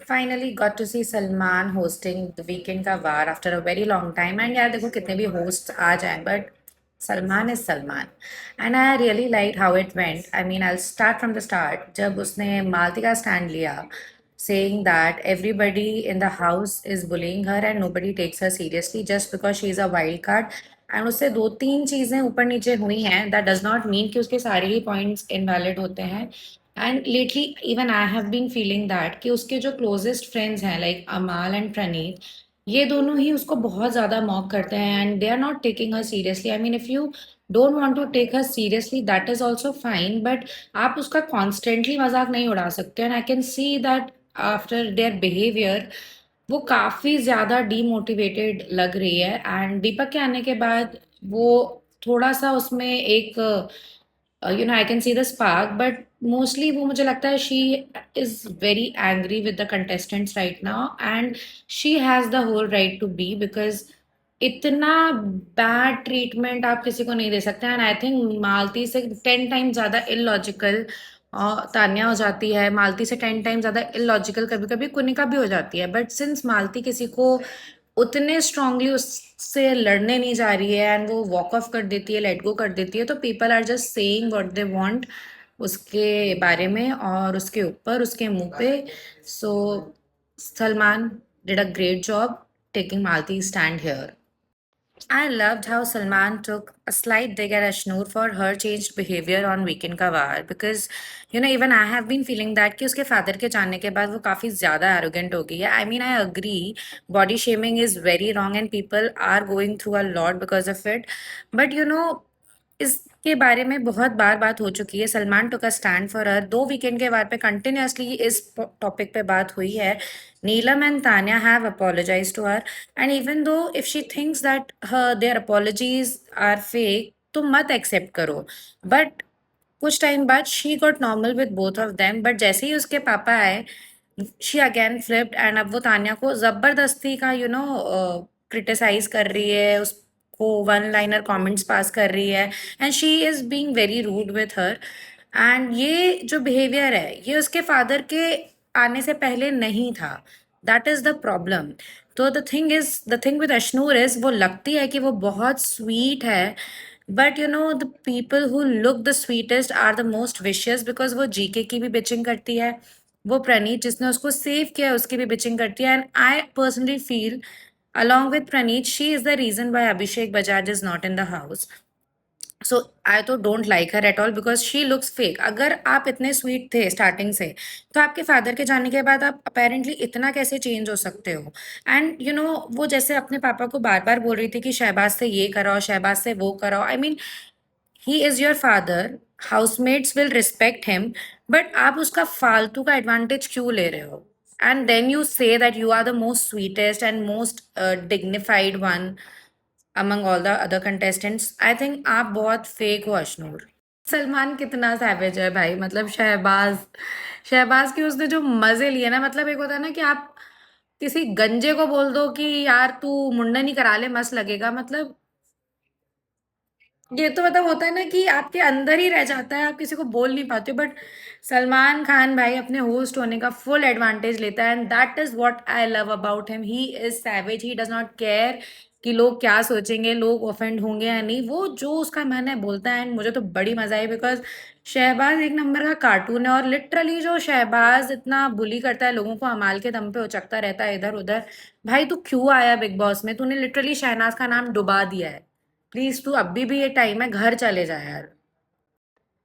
Finally got to see Salman hosting the weekend का वार after a very long time and यार देखो कितने भी होस्ट आ जाएं but Salman is Salman and I really like how it went I mean I start from the start जब उसने मालती का स्टैंड लिया saying that everybody in the house is bullying her and nobody takes her seriously just because she is a wild card and उससे दो तीन चीजें ऊपर नीचे हुई हैं दैट डज नॉट मीन कि उसके सारे ही पॉइंट्स इनवैलिड होते हैं and lately even I have been feeling that कि उसके जो क्लोजेस्ट फ्रेंड्स हैं लाइक अमाल एंड प्रणीत ये दोनों ही उसको बहुत ज़्यादा मॉक करते हैं and they are not taking her seriously I mean if you don't want to take her seriously that is also fine but आप उसका कॉन्स्टेंटली मजाक नहीं उड़ा सकते and I can see that after their behaviour वो काफ़ी ज़्यादा demotivated लग रही है एंड दीपक के आने के बाद वो थोड़ा सा उसमें एक I can see the spark but mostly वो मुझे लगता है she is very angry with the contestants right now and she has the whole right to be because इतना बैड ट्रीटमेंट आप किसी को नहीं दे सकते एंड आई थिंक मालती से 10 टाइम ज़्यादा इलॉजिकल तान्या हो जाती है मालती से 10 टाइम ज़्यादा इलॉजिकल कभी कभी कुनिका भी हो जाती है बट सिंस मालती किसी को उतने स्ट्रांगली उससे लड़ने नहीं जा रही है एंड वो वॉक ऑफ कर देती है लेट गो कर देती है तो people are just saying what they want उसके बारे में और उसके ऊपर उसके मुंह पे so Salman did a great job taking Malti's stand here. I loved how Salman took a slight dig at Ashnur for her changed behavior on Weekend Ka War because even I have been feeling that कि उसके father के जानने के बाद वो काफ़ी ज़्यादा arrogant हो गई है. I mean I agree body shaming is very wrong and people are going through a lot because of it. But इसके बारे में बहुत बार बात हो चुकी है Salman took a stand for her 2 weekend के बाद पे कंटिन्यूसली इस टॉपिक पे बात हुई है Neelam and Tanya have apologize to her and even though if she thinks that her their apologies are fake तो मत एक्सेप्ट करो बट कुछ टाइम बाद she got normal with both of them but जैसे ही उसके पापा आए शी अगेन फ्लिप्ड एंड अब वो तान्या को जबरदस्ती का क्रिटिसाइज कर रही है उसको वन लाइनर कमेंट्स पास कर रही है and she is being very rude with her and ये जो बिहेवियर है ये उसके फादर के आने से पहले नहीं था दैट इज द प्रॉब्लम तो the thing with Ashnoor is वो लगती है कि वो बहुत स्वीट है but the people who look the sweetest are the most vicious because वो जीके की भी बिचिंग करती है वो प्रणीत जिसने उसको सेव किया है उसकी भी बिचिंग करती है and I personally feel along with Praneet, she is the reason why Abhishek Bajaj is not in the house. सो आई तो don't like her at all because she looks fake अगर आप इतने स्वीट थे स्टार्टिंग से तो आपके फादर के जाने के बाद आप अपेरेंटली इतना कैसे चेंज हो सकते हो एंड वो जैसे अपने पापा को बार बार बोल रही थी कि शहबाज से ये कराओ शहबाज से वो कराओ I mean he is your father housemates will respect him but आप उसका फालतू का एडवांटेज क्यों ले रहे हो and then you say that you are the most sweetest and most dignified one among all the other contestants. I think आप बहुत फेक हो अशनूर सलमान कितना सैवेज है भाई मतलब शहबाज शहबाज की उसने जो मजे लिए ना मतलब एक होता है ना कि आप किसी गंजे को बोल दो कि यार तू मुंडन ही करा ले मस्त लगेगा मतलब ये तो मतलब होता है ना कि आपके अंदर ही रह जाता है आप किसी को बोल नहीं पाते हो बट सलमान खान भाई अपने होस्ट होने का फुल एडवांटेज लेता है and that is what I love about him he is savage he does not care कि लोग क्या सोचेंगे लोग ऑफेंड होंगे या नहीं वो जो उसका मन है बोलता है एंड मुझे तो बड़ी मजा आई बिकॉज शहबाज एक नंबर का कार्टून है और लिटरली जो शहबाज इतना बुली करता है लोगों को अमाल के दम पे उचकता रहता है इधर उधर भाई तू क्यों आया बिग बॉस में तूने लिटरली शहनाज का नाम डुबा दिया है प्लीज तू अभी भी ये टाइम है घर चले जा यार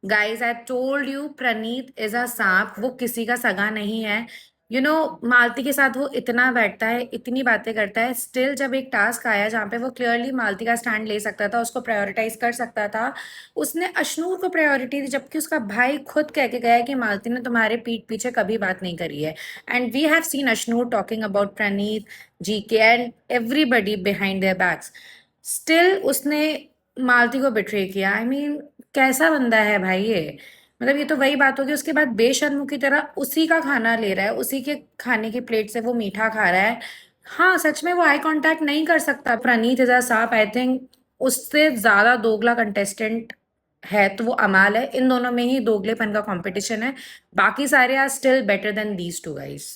guys I told you Praneet is a सांप वो किसी का सगा नहीं है मालती के साथ वो इतना बैठता है इतनी बातें करता है स्टिल जब एक टास्क आया जहाँ पे वो क्लियरली मालती का स्टैंड ले सकता था उसको प्रायोरिटाइज कर सकता था उसने अशनूर को प्रायोरिटी दी जबकि उसका भाई खुद कह के गया है कि मालती ने तुम्हारे पीठ पीछे कभी बात नहीं करी है and we have seen Ashnoor talking about Praneet ji के and everybody behind their backs still उसने मालती को बिट्रे किया आई मीन कैसा बंदा है भाई ये मतलब ये तो वही बात होगी उसके बाद बेशर्मों की तरह उसी का खाना ले रहा है उसी के खाने की प्लेट से वो मीठा खा रहा है हाँ सच में वो आई कांटेक्ट नहीं कर सकता प्रणीत इज अ सांप आई थिंक उससे ज्यादा दोगला कंटेस्टेंट है तो वो अमाल है इन दोनों में ही दोगलेपन का कंपटीशन है बाकी सारे are still better than these two guys